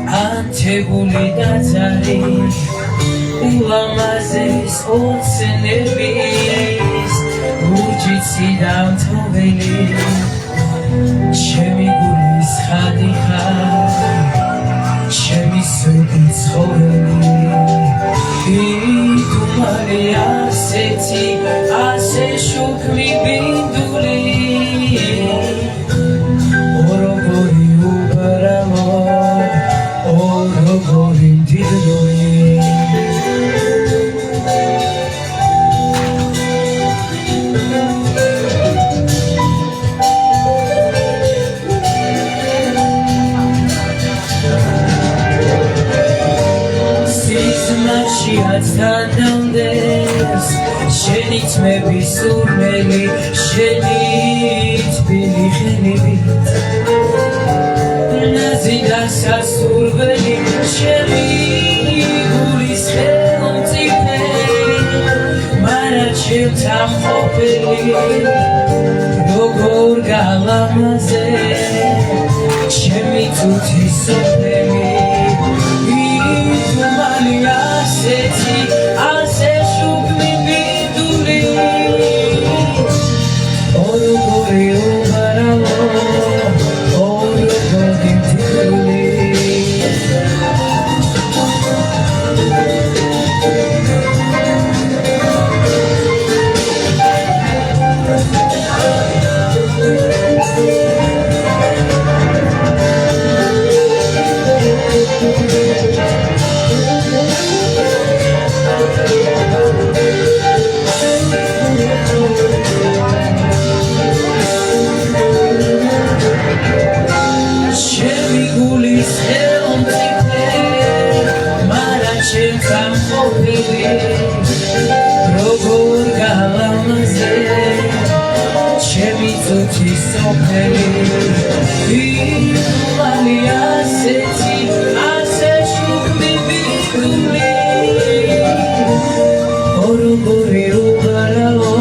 Antebuli datzari ulamazes otsenebis Ujitsi damtoveli Shemi gulis khadicha Shemi sudits choveli Idumali aseti ase shukmi binduli Orogori ubaramo Orogori didloi Tanandes Shenit mebi surmeli Shenit bili khenibit Nazida sasurveli Shemi gulis khelom tipe Marachem tamkhopeli Rogor galamaze Shemi tuti sopeli Idumali aseti Ase shukmi binduli Orogori ubaralo Orogori tiduli Rogor galamaze Shemi tuti sopeli Idumali aseti Ase shukmi binduli Orogori ubaralo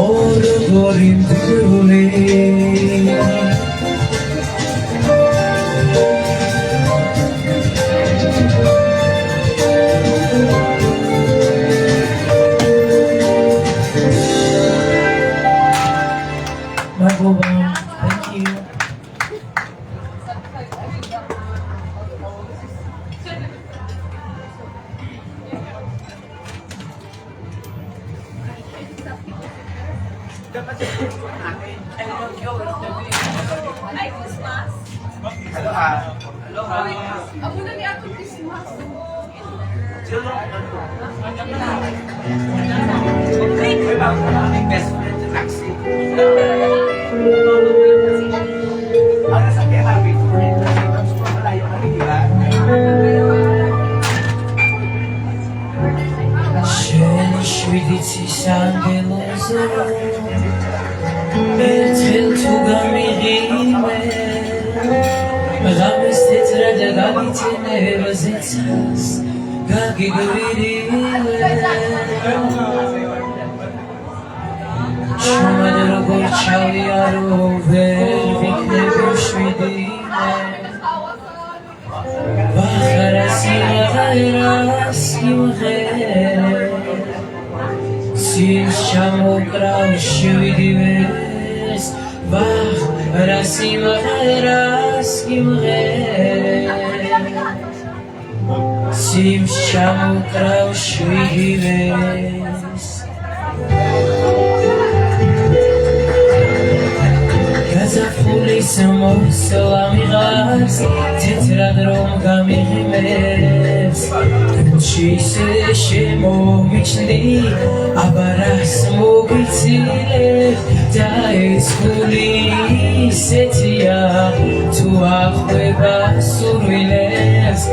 Orogori tiduli Thank you. Ay, Christmas. Aloha. Ako na ni Ato Christmas. May best friend sa taxi. Ang nasakyan namin, tapos malayo na nila. შვიდიცი სანგელოზე ერთხელ თუ გამიღიმე გაგიცენებაზეცას გაგიგვრირილე შუმად როგორ ჩავიარო ვერ ვიქნები შვიდიმე ბახარა სიმღერას იმღერე სის ჩამოკრავ შვიდივეს ბახარა სიმღერას იმღერე სის ჩამოკრავ შვიდივეს გაზაფხულის მოსვლა მიღავს თეთრად რომ გამიღიმებს გულში ისე შემომიჩნდი აბარას მოგიცილებ და ეს გული ისეთია თუ ახვდება სურვილებს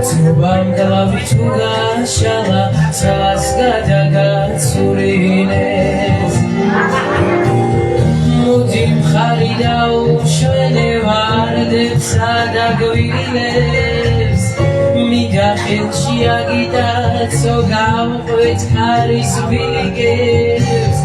ცნობამ გლავი თუ გაშალა ცალას გადაგაცურინებს მოდი მხარი დაუშვენე ვარდებსა და გვილებს მიდა ხელში აგიტაცო გავყვეთ ქარის ბილიკებს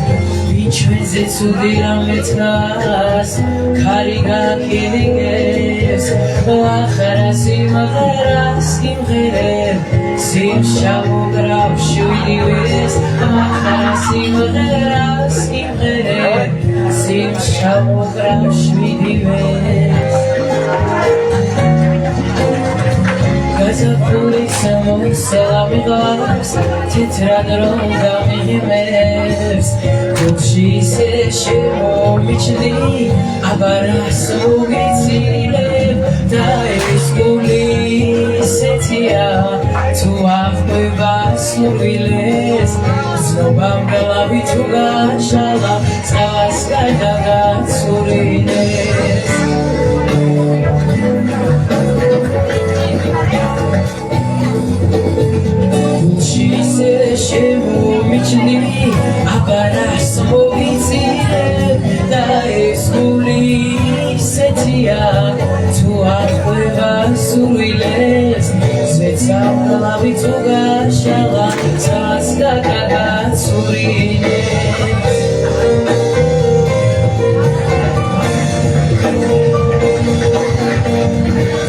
ვიჩვენზე ცუდი რამე დგას ქარი გაქილიკებს ახარა სიმღერას იმღერებ სიმს ჩამოგრავ შვიდივეს ახარა სიმღერას იმღერებ სიმს ჩამოგრავ შვიდივეს გაზაფხულის მოსვლა მიღავს თეთრად რომ გამიღიმებს გულში ისე შემომიჩნდი აბარას მოგიცილებ და ეს გული ისეთია თუ ახვდება სურვილებს ცნობამ გლავი თუ გაშალა ცალას გადაგაცურინებს შემომიჩნდი აბარას მოგიცილებ და ეს გული ისეთია თუ ახვდება სურვილებს ზეცამ გლავი თუ გაშალა ცალას გადაგაცურინებს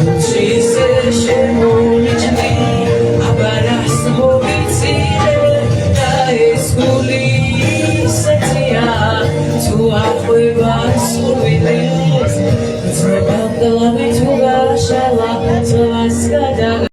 გულში ისე შემომიჩნდი აბარას მოგიცილებ ეს გული ისეთია თუ ახვდება სურვილებს ცნობამ გლავი თუ გაშალა ცალას გადაგაცურინებს